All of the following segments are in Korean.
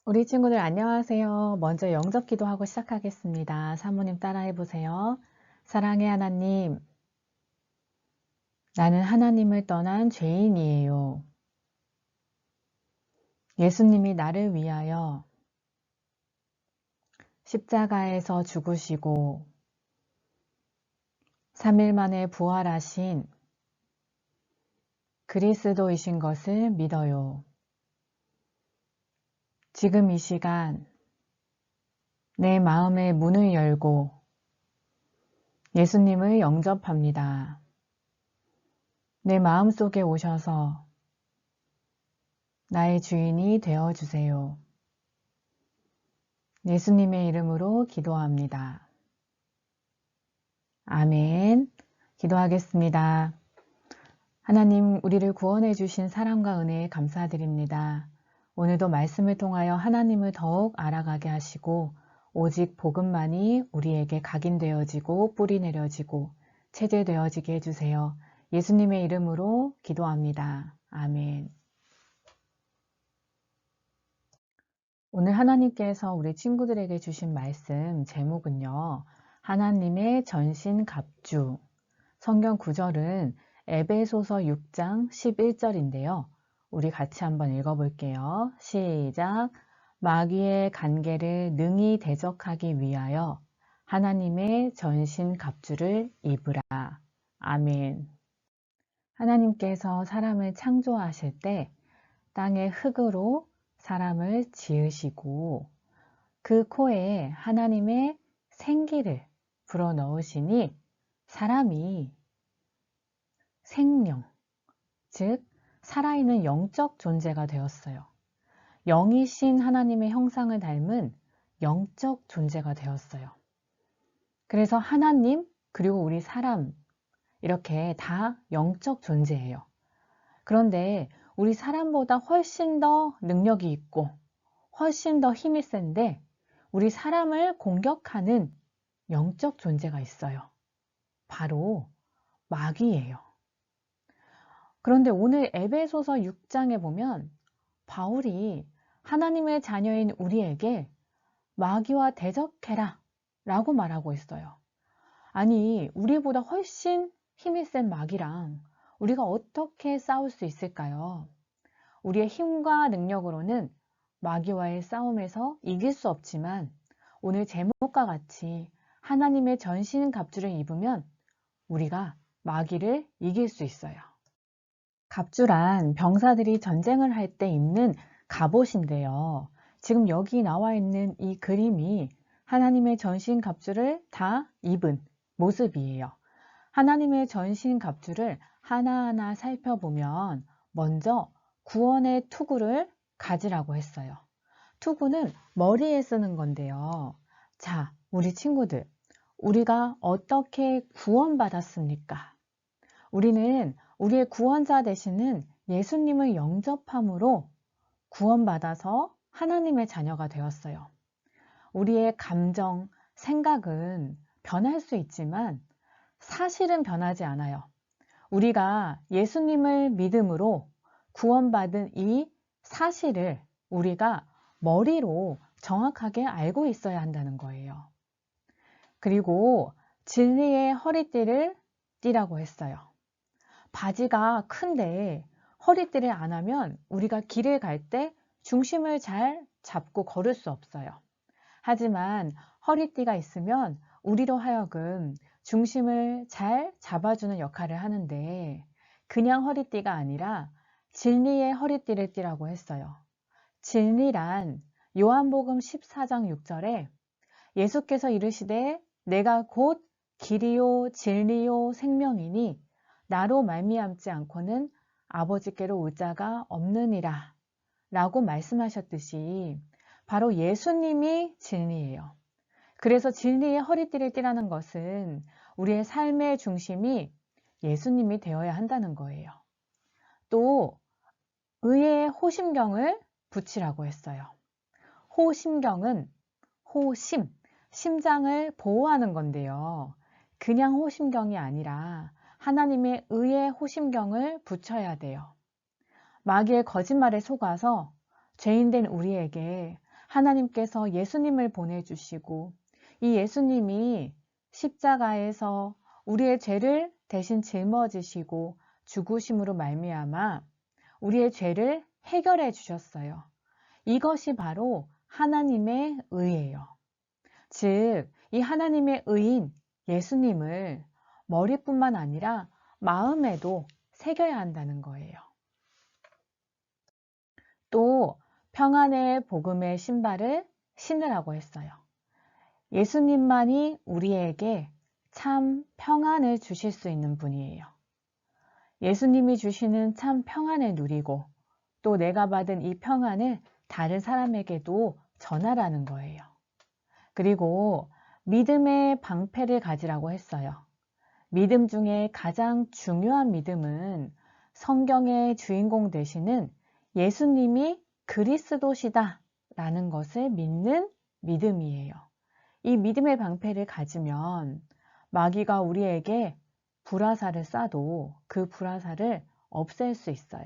우리 친구들 안녕하세요. 먼저 영접 기도하고 시작하겠습니다. 사모님 따라해 보세요. 사랑의 하나님, 나는 하나님을 떠난 죄인이에요. 예수님이 나를 위하여 십자가에서 죽으시고 3일 만에 부활하신 그리스도이신 것을 믿어요. 지금 이 시간 내 마음의 문을 열고 예수님을 영접합니다. 내 마음속에 오셔서 나의 주인이 되어주세요. 예수님의 이름으로 기도합니다. 아멘. 기도하겠습니다. 하나님, 우리를 구원해 주신 사랑과 은혜에 감사드립니다. 오늘도 말씀을 통하여 하나님을 더욱 알아가게 하시고 오직 복음만이 우리에게 각인되어지고 뿌리 내려지고 체질되어지게 해주세요. 예수님의 이름으로 기도합니다. 아멘. 오늘 하나님께서 우리 친구들에게 주신 말씀 제목은요. 하나님의 전신갑주. 성경 구절은 에베소서 6장 11절인데요. 우리 같이 한번 읽어볼게요. 시작. 마귀의 간계를 능히 대적하기 위하여 하나님의 전신갑주를 입으라. 아멘. 하나님께서 사람을 창조하실 때 땅의 흙으로 사람을 지으시고 그 코에 하나님의 생기를 불어넣으시니 사람이 생명, 즉 살아있는 영적 존재가 되었어요. 영이신 하나님의 형상을 닮은 영적 존재가 되었어요. 그래서 하나님 그리고 우리 사람 이렇게 다 영적 존재예요. 그런데 우리 사람보다 훨씬 더 능력이 있고 훨씬 더 힘이 센데 우리 사람을 공격하는 영적 존재가 있어요. 바로 마귀예요. 그런데 오늘 에베소서 6장에 보면 바울이 하나님의 자녀인 우리에게 마귀와 대적해라 라고 말하고 있어요. 아니, 우리보다 훨씬 힘이 센 마귀랑 우리가 어떻게 싸울 수 있을까요? 우리의 힘과 능력으로는 마귀와의 싸움에서 이길 수 없지만 오늘 제목과 같이 하나님의 전신갑주를 입으면 우리가 마귀를 이길 수 있어요. 갑주란 병사들이 전쟁을 할 때 입는 갑옷인데요. 지금 여기 나와 있는 이 그림이 하나님의 전신갑주를 다 입은 모습이에요. 하나님의 전신갑주를 하나하나 살펴보면 먼저 구원의 투구를 가지라고 했어요. 투구는 머리에 쓰는 건데요. 자, 우리 친구들, 우리가 어떻게 구원받았습니까? 우리는 우리의 구원자 되시는 예수님을 영접함으로 구원받아서 하나님의 자녀가 되었어요. 우리의 감정, 생각은 변할 수 있지만 사실은 변하지 않아요. 우리가 예수님을 믿음으로 구원받은 이 사실을 우리가 머리로 정확하게 알고 있어야 한다는 거예요. 그리고 진리의 허리띠를 띠라고 했어요. 바지가 큰데 허리띠를 안 하면 우리가 길을 갈 때 중심을 잘 잡고 걸을 수 없어요. 하지만 허리띠가 있으면 우리로 하여금 중심을 잘 잡아주는 역할을 하는데 그냥 허리띠가 아니라 진리의 허리띠를 띠라고 했어요. 진리란 요한복음 14장 6절에 예수께서 이르시되 내가 곧 길이요 진리요 생명이니 나로 말미암지 않고는 아버지께로 올 자가 없느니라 라고 말씀하셨듯이 바로 예수님이 진리예요. 그래서 진리의 허리띠를 띠라는 것은 우리의 삶의 중심이 예수님이 되어야 한다는 거예요. 또 의의 호심경을 붙이라고 했어요. 호심경은 호심, 심장을 보호하는 건데요. 그냥 호심경이 아니라 하나님의 의의 호심경을 붙여야 돼요. 마귀의 거짓말에 속아서 죄인된 우리에게 하나님께서 예수님을 보내주시고 이 예수님이 십자가에서 우리의 죄를 대신 짊어지시고 죽으심으로 말미암아 우리의 죄를 해결해 주셨어요. 이것이 바로 하나님의 의예요. 즉, 이 하나님의 의인 예수님을 머리뿐만 아니라 마음에도 새겨야 한다는 거예요. 또 평안의 복음의 신발을 신으라고 했어요. 예수님만이 우리에게 참 평안을 주실 수 있는 분이에요. 예수님이 주시는 참 평안을 누리고 또 내가 받은 이 평안을 다른 사람에게도 전하라는 거예요. 그리고 믿음의 방패를 가지라고 했어요. 믿음 중에 가장 중요한 믿음은 성경의 주인공 되시는 예수님이 그리스도시다 라는 것을 믿는 믿음이에요. 이 믿음의 방패를 가지면 마귀가 우리에게 불화살을 쏴도 그 불화살을 없앨 수 있어요.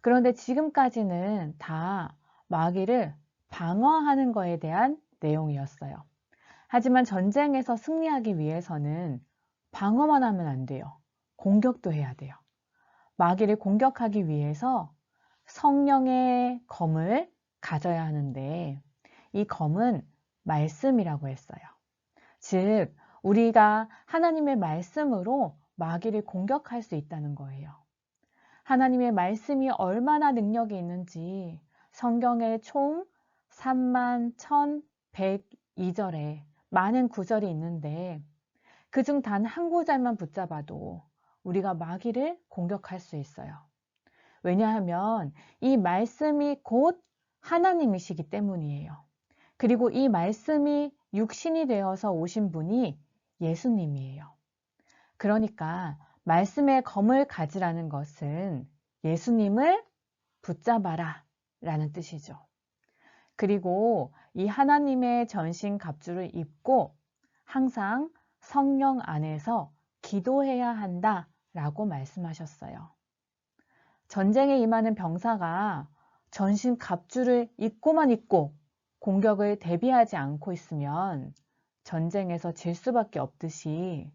그런데 지금까지는 다 마귀를 방어하는 것에 대한 내용이었어요. 하지만 전쟁에서 승리하기 위해서는 방어만 하면 안 돼요. 공격도 해야 돼요. 마귀를 공격하기 위해서 성령의 검을 가져야 하는데 이 검은 말씀이라고 했어요. 즉, 우리가 하나님의 말씀으로 마귀를 공격할 수 있다는 거예요. 하나님의 말씀이 얼마나 능력이 있는지 성경에 총 31,102절에 많은 구절이 있는데 그중 단 한 구절만 붙잡아도 우리가 마귀를 공격할 수 있어요. 왜냐하면 이 말씀이 곧 하나님이시기 때문이에요. 그리고 이 말씀이 육신이 되어서 오신 분이 예수님이에요. 그러니까 말씀의 검을 가지라는 것은 예수님을 붙잡아라 라는 뜻이죠. 그리고 이 하나님의 전신 갑주를 입고 항상 성령 안에서 기도해야 한다 라고 말씀하셨어요. 전쟁에 임하는 병사가 전신 갑주를 입고만 있고 공격을 대비하지 않고 있으면 전쟁에서 질 수밖에 없듯이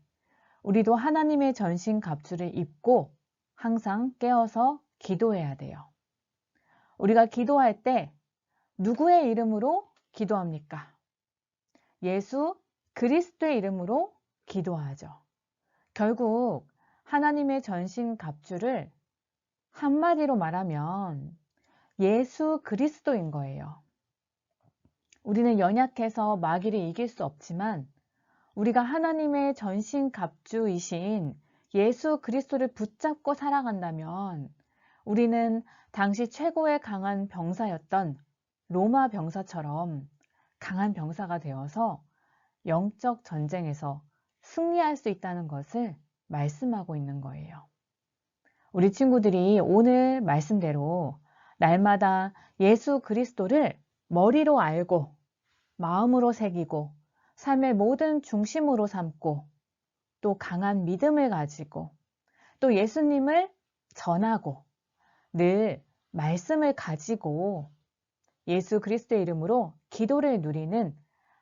우리도 하나님의 전신 갑주를 입고 항상 깨어서 기도해야 돼요. 우리가 기도할 때 누구의 이름으로 기도합니까? 예수 그리스도의 이름으로 기도하죠. 결국 하나님의 전신 갑주를 한마디로 말하면 예수 그리스도인 거예요. 우리는 연약해서 마귀를 이길 수 없지만 우리가 하나님의 전신 갑주이신 예수 그리스도를 붙잡고 살아간다면 우리는 당시 최고의 강한 병사였던 로마 병사처럼 강한 병사가 되어서 영적 전쟁에서 승리할 수 있다는 것을 말씀하고 있는 거예요. 우리 친구들이 오늘 말씀대로 날마다 예수 그리스도를 머리로 알고 마음으로 새기고 삶의 모든 중심으로 삼고 또 강한 믿음을 가지고 또 예수님을 전하고 늘 말씀을 가지고 예수 그리스도의 이름으로 기도를 누리는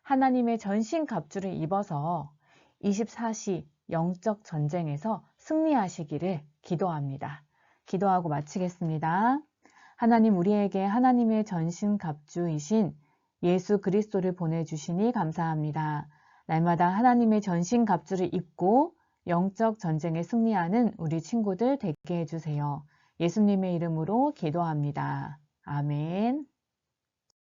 하나님의 전신 갑주를 입어서 24시 영적 전쟁에서 승리하시기를 기도합니다. 기도하고 마치겠습니다. 하나님, 우리에게 하나님의 전신 갑주이신 예수 그리스도를 보내주시니 감사합니다. 날마다 하나님의 전신 갑주를 입고 영적 전쟁에 승리하는 우리 친구들 되게 해주세요. 예수님의 이름으로 기도합니다. 아멘.